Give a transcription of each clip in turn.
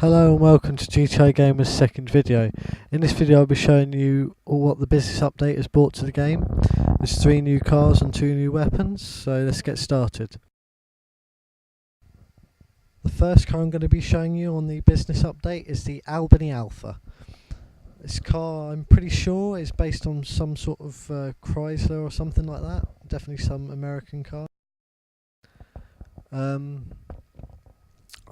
Hello and welcome to GTA Gamer's second video. In this video I'll be showing you what the business update has brought to the game. There's 3 new cars and 2 new weapons, so let's get started. The first car I'm going to be showing you on the business update is the Albany Alpha. This car, I'm pretty sure, is based on some sort of Chrysler or something like that. Definitely some American car.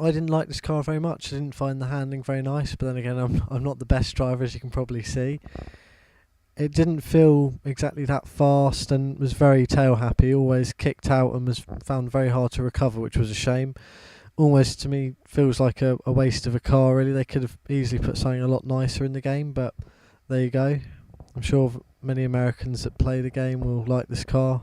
I didn't like this car very much. I didn't find the handling very nice, but then again I'm not the best driver, as you can probably see. It didn't feel exactly that fast and was very tail happy, always kicked out and was found very hard to recover, which was a shame. Almost to me feels like a waste of a car really. They could have easily put something a lot nicer in the game, but there you go. I'm sure many Americans that play the game will like this car.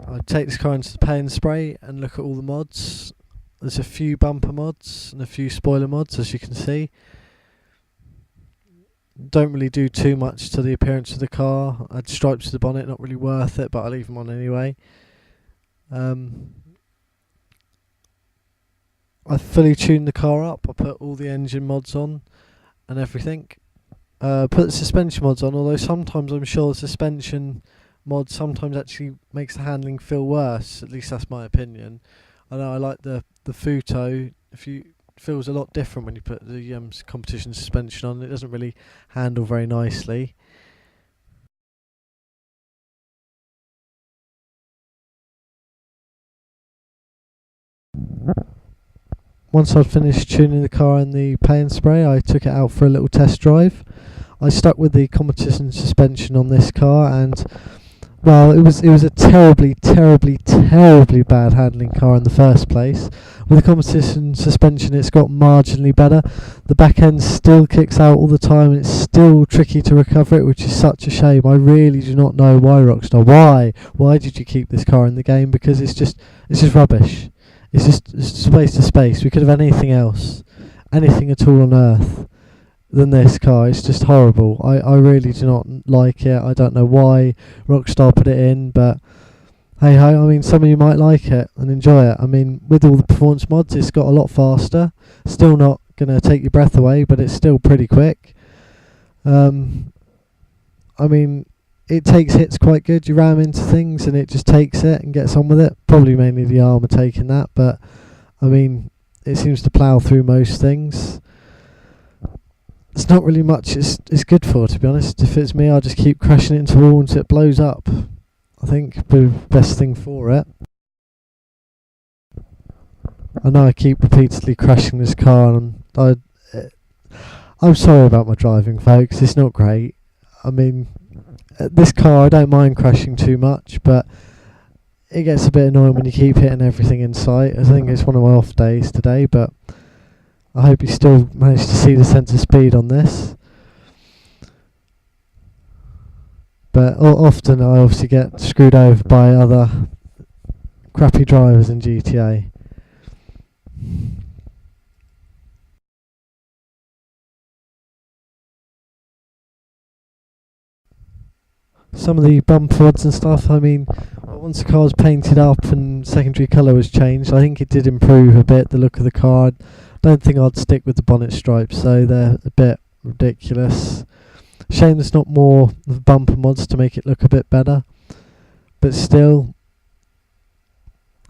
I'd take this car into the pay and spray and look at all the mods. There's a few bumper mods and a few spoiler mods, as you can see. Don't really do too much to the appearance of the car. Add stripes to the bonnet, not really worth it, but I'll leave them on anyway. I fully tuned the car up. I put all the engine mods on and everything. Put the suspension mods on, although sometimes I'm sure the suspension mod sometimes actually makes the handling feel worse. At least that's my opinion. I know I like the Futo. Feels a lot different when you put the competition suspension on. It doesn't really handle very nicely. Once I'd finished tuning the car in the pay and spray, I took it out for a little test drive. I stuck with the competition suspension on this car, and well, it was a terribly bad handling car in the first place. With the competition suspension, it's got marginally better. The back end still kicks out all the time, and it's still tricky to recover it, which is such a shame. I really do not know why, Rockstar. Why did you keep this car in the game? Because it's just rubbish. It's just a waste of space. We could have anything else, anything at all on earth than this car. It's just horrible. I really do not like it. I don't know why Rockstar put it in, but hey ho, I mean, some of you might like it and enjoy it. I mean, with all the performance mods, it's got a lot faster. Still not going to take your breath away, but it's still pretty quick. I mean, it takes hits quite good. You ram into things and it just takes it and gets on with it. Probably mainly the armour taking that, but I mean, it seems to plough through most things. It's not really much it's good for, to be honest. If it's me, I'll just keep crashing it into the wall until it blows up. I think would be the best thing for it. I know I keep repeatedly crashing this car, and I'm sorry about my driving, folks. It's not great. I mean, this car, I don't mind crashing too much, but it gets a bit annoying when you keep hitting everything in sight. I think it's one of my off days today, but I hope you still managed to see the sense of speed on this. But often I obviously get screwed over by other crappy drivers in GTA. Some of the bumper mods and stuff, I mean, once the car was painted up and secondary colour was changed, I think it did improve a bit the look of the car. Don't think I'd stick with the bonnet stripes, so they're a bit ridiculous. Shame there's not more bumper mods to make it look a bit better, but still,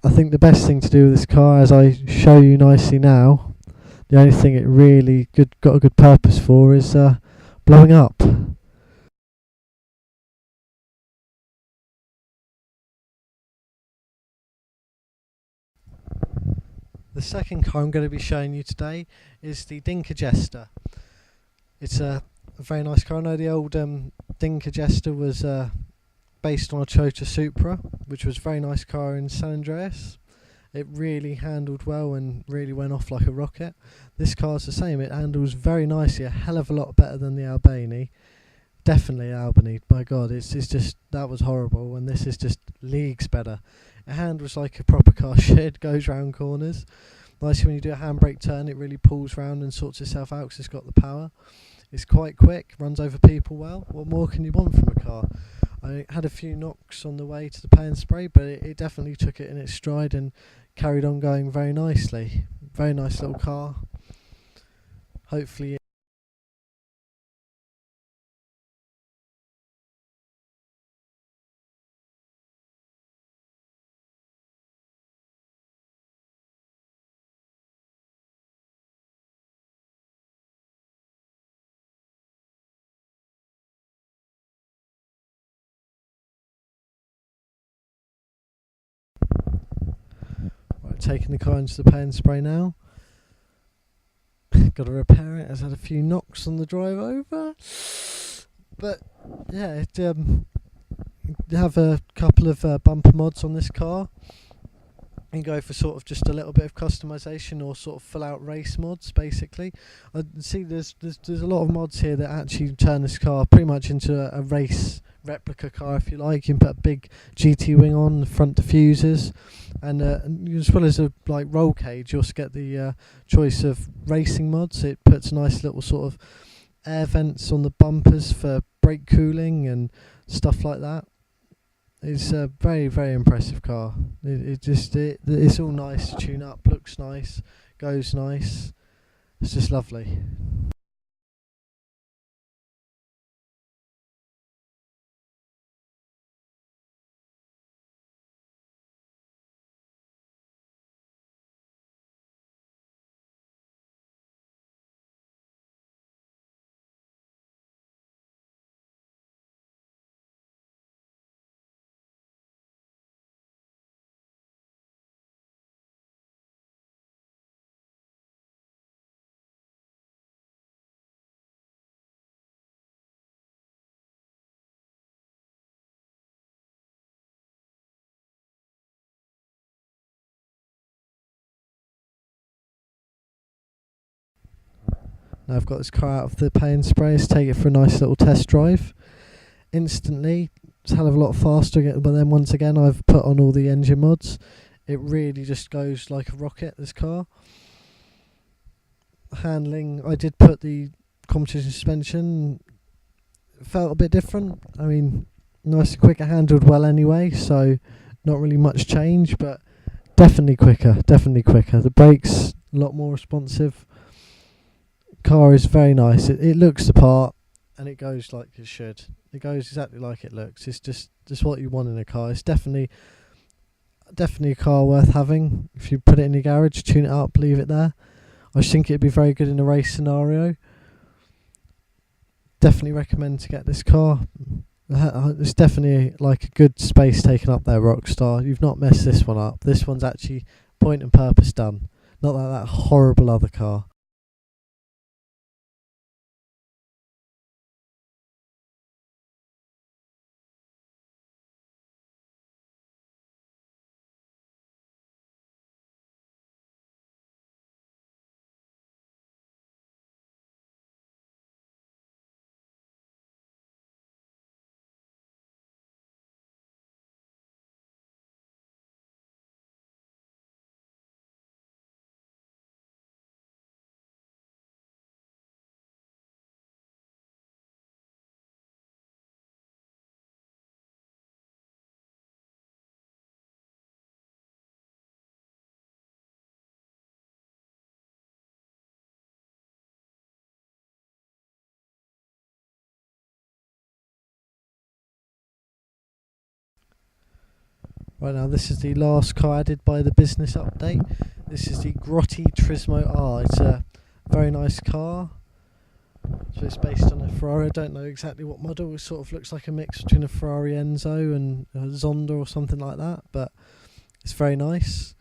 I think the best thing to do with this car, as I show you nicely now, the only thing it really got a good purpose for is blowing up. The second car I'm going to be showing you today is the Dinka Jester. It's a very nice car. I know the old Dinka Jester was based on a Toyota Supra, which was a very nice car in San Andreas. It really handled well and really went off like a rocket. This car's the same. It handles very nicely, a hell of a lot better than the Albany. Definitely Albany. My God, it's just, that was horrible, and this is just leagues better. It handles like a proper car should. Goes round corners. Nicely when you do a handbrake turn, it really pulls round and sorts itself out because it's got the power. It's quite quick, runs over people well. What more can you want from a car? I had a few knocks on the way to the pay and spray, but it definitely took it in its stride and carried on going very nicely. Very nice little car. Hopefully. Right, taking the car into the pay and spray now. Got to repair it. Has had a few knocks on the drive over, but yeah, have a couple of bumper mods on this car and go for sort of just a little bit of customization or sort of full out race mods. Basically, I see there's a lot of mods here that actually turn this car pretty much into a race replica car, if you like. You can put a big GT wing on, the front diffusers, and as well as a like roll cage, you also get the choice of racing mods. It puts nice little sort of air vents on the bumpers for brake cooling and stuff like that. It's a very, very impressive car. It's all nice to tune up, looks nice, goes nice. It's just lovely. Now I've got this car out of the pay and spray, let's take it for a nice little test drive. Instantly, it's a hell of a lot faster, but then once again I've put on all the engine mods. It really just goes like a rocket, this car. Handling, I did put the competition suspension, felt a bit different. I mean, nice and quick, it handled well anyway, so not really much change, but definitely quicker. The brakes, a lot more responsive. Car is very nice. It looks the part, and it goes like it should. It goes exactly like it looks. It's just what you want in a car. It's definitely a car worth having. If you put it in your garage, tune it up, leave it there. I think it'd be very good in a race scenario. Definitely recommend to get this car. It's definitely like a good space taken up there, Rockstar. You've not messed this one up. This one's actually point and purpose done. Not like that horrible other car. Right now, this is the last car added by the business update. This is the Grotti Turismo R. It's a very nice car. So it's based on a Ferrari. I don't know exactly what model. It sort of looks like a mix between a Ferrari Enzo and a Zonda or something like that. But it's very nice.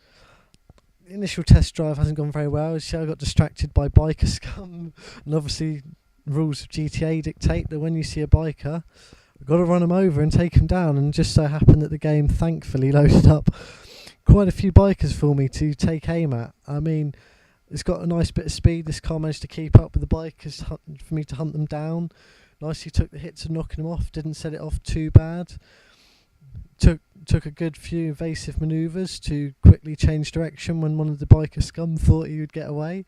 The initial test drive hasn't gone very well. As you see, I got distracted by biker scum. And obviously, rules of GTA dictate that when you see a biker, we've got to run them over and take them down. And just so happened that the game thankfully loaded up quite a few bikers for me to take aim at. I mean, it's got a nice bit of speed. This car managed to keep up with the bikers for me to hunt them down. Nicely took the hits of knocking them off. Didn't set it off too bad. Took a good few evasive manoeuvres to quickly change direction when one of the biker scum thought he would get away,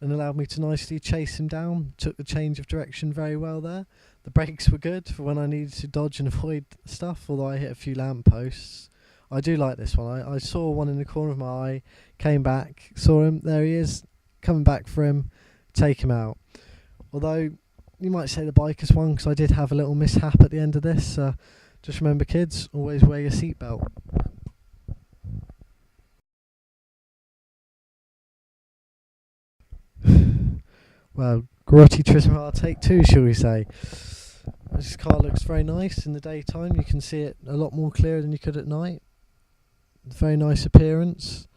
and allowed me to nicely chase him down. Took the change of direction very well there. The brakes were good for when I needed to dodge and avoid stuff, although I hit a few lampposts. I do like this one. I saw one in the corner of my eye, came back, saw him, there he is, coming back for him, take him out. Although, you might say the biker's one, because I did have a little mishap at the end of this. Just remember, kids, always wear your seatbelt. Well, Grotti Turismo take two, shall we say. This car looks very nice in the daytime. You can see it a lot more clearer than you could at night. Very nice appearance.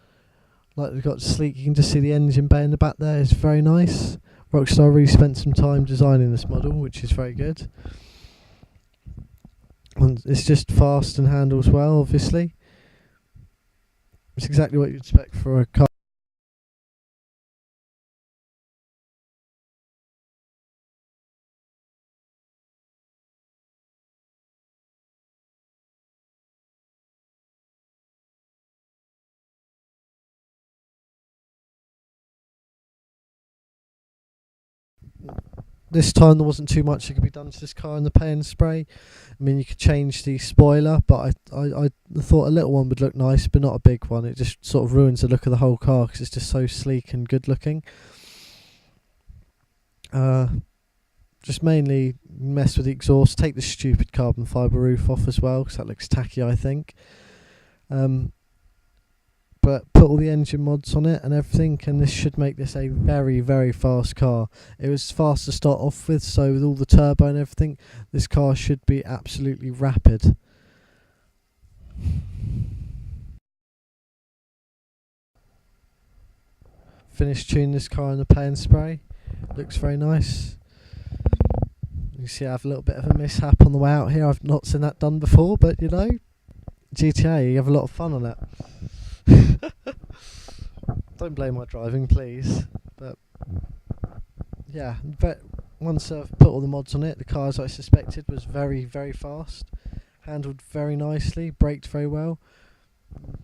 Like we've got sleek, you can just see the engine bay in the back there. It's very nice. Rockstar really spent some time designing this model, which is very good. And it's just fast and handles well, obviously. It's exactly what you'd expect for a car. This time there wasn't too much that could be done to this car in the paint and spray. I mean, you could change the spoiler, but I thought a little one would look nice, but not a big one. It just sort of ruins the look of the whole car because it's just so sleek and good looking. Just mainly mess with the exhaust. Take the stupid carbon fibre roof off as well because that looks tacky, I think. But put all the engine mods on it and everything, and this should make this a very, very fast car. It was fast to start off with, so with all the turbo and everything, this car should be absolutely rapid. Finished tuning this car in the paint and spray. Looks very nice. You see I have a little bit of a mishap on the way out here. I've not seen that done before, but you know, GTA, you have a lot of fun on it. Don't blame my driving, please. But yeah, once I've put all the mods on it, the car, as I suspected, was very, very fast. Handled very nicely, braked very well.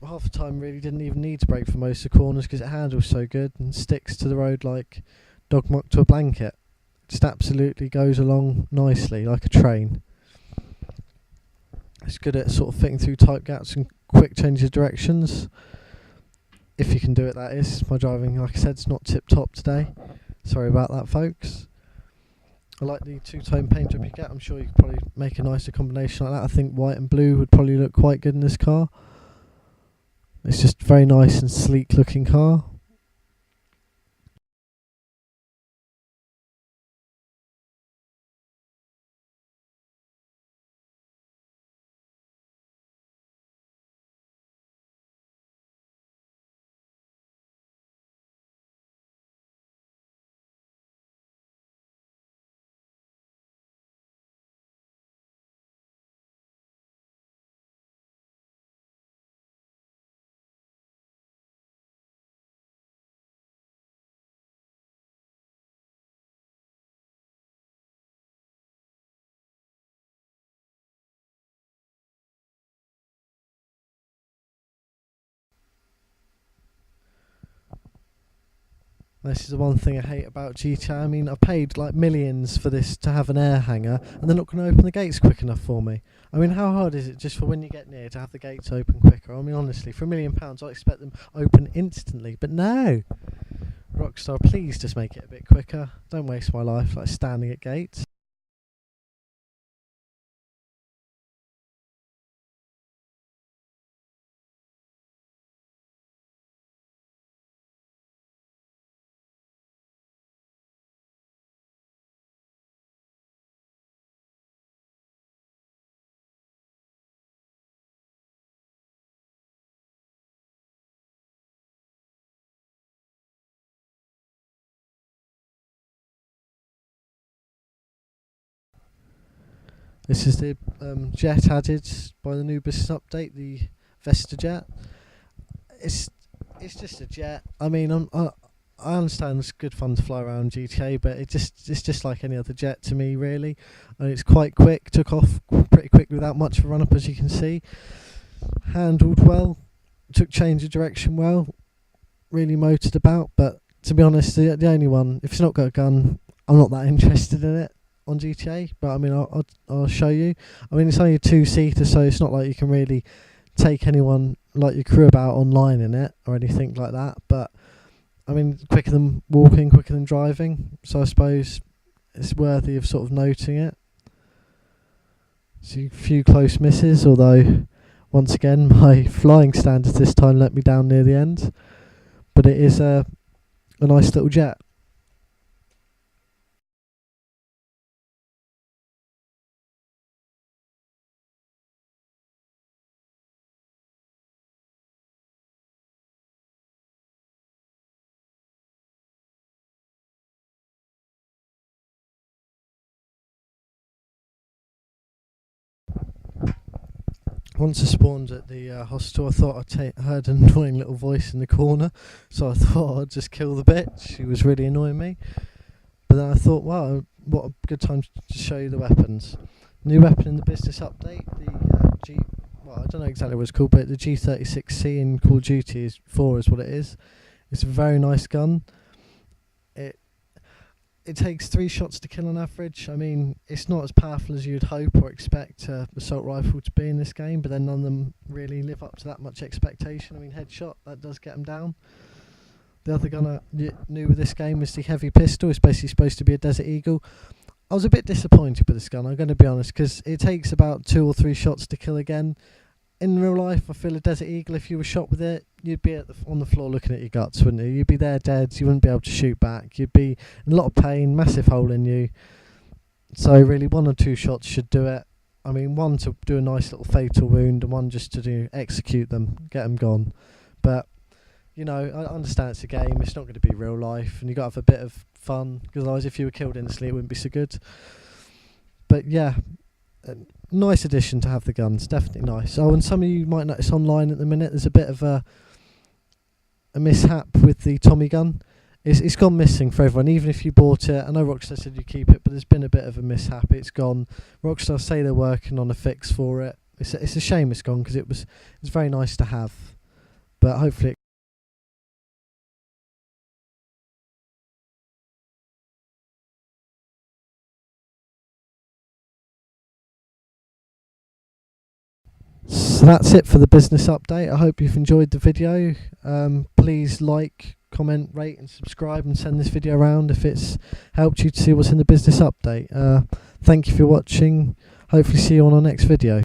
Half the time really didn't even need to brake for most of the corners because it handles so good and sticks to the road like dog muck to a blanket. Just absolutely goes along nicely like a train. It's good at sort of fitting through tight gaps and quick changes of directions. If you can do it, that is. My driving, like I said, is not tip top today. Sorry about that, folks. I like the two-tone paint job you get. I'm sure you could probably make a nicer combination like that. I think white and blue would probably look quite good in this car. It's just a very nice and sleek looking car. This is the one thing I hate about GTA. I mean, I paid like millions for this to have an air hanger, and they're not going to open the gates quick enough for me. I mean, how hard is it just for when you get near to have the gates open quicker? I mean, honestly, for £1,000,000, I expect them open instantly. But no! Rockstar, please just make it a bit quicker. Don't waste my life like standing at gates. This is the jet added by the new business update, the Vesta jet. it's it's just a jet. I mean, I understand it's good fun to fly around GTA, but it's just like any other jet to me, really. And it's quite quick. Took off pretty quickly without much of a run up, as you can see. Handled well. Took change of direction well. Really motored about, but to be honest, the only one, if it's not got a gun, I'm not that interested in it on GTA. But I mean, I'll show you. I mean, it's only a 2-seater, so it's not like you can really take anyone like your crew about online in it or anything like that. But I mean, quicker than walking, quicker than driving, so I suppose it's worthy of sort of noting it. So a few close misses, although once again my flying standards this time let me down near the end. But it is a nice little jet. Once I spawned at the hostel, I thought I heard an annoying little voice in the corner, so I thought I'd just kill the bitch. She was really annoying me. But then I thought, wow, what a good time to show you the weapons. New weapon in the business update, the well, I don't know exactly what it's called, but the G36C in Call of Duty 4 is what it is. It's a very nice gun. It takes 3 shots to kill on average. I mean, it's not as powerful as you'd hope or expect assault rifle to be in this game, but then none of them really live up to that much expectation. I mean, headshot, that does get them down. The other gun I knew with this game was the heavy pistol. It's basically supposed to be a Desert Eagle. I was a bit disappointed with this gun, I'm going to be honest, because it takes about 2 or 3 shots to kill again. In real life, I feel a Desert Eagle, if you were shot with it, you'd be on the floor looking at your guts, wouldn't you? You'd be there dead, you wouldn't be able to shoot back. You'd be in a lot of pain, massive hole in you. So really, 1 or 2 shots should do it. I mean, 1 to do a nice little fatal wound, and 1 just to execute them, get them gone. But, you know, I understand it's a game, it's not going to be real life, and you've got to have a bit of fun, because otherwise if you were killed instantly, it wouldn't be so good. But yeah, nice addition to have the guns, definitely nice. Oh, and some of you might notice online at the minute there's a bit of a mishap with the Tommy gun. It's gone missing for everyone, even if you bought it. I know Rockstar said you keep it, but there's been a bit of a mishap. It's gone. Rockstar say they're working on a fix for it. It's a shame it's gone, because it's very nice to have, but hopefully So that's it for the business update. I hope you've enjoyed the video. Please like, comment, rate and subscribe, and send this video around if it's helped you to see what's in the business update. Thank you for watching. Hopefully see you on our next video.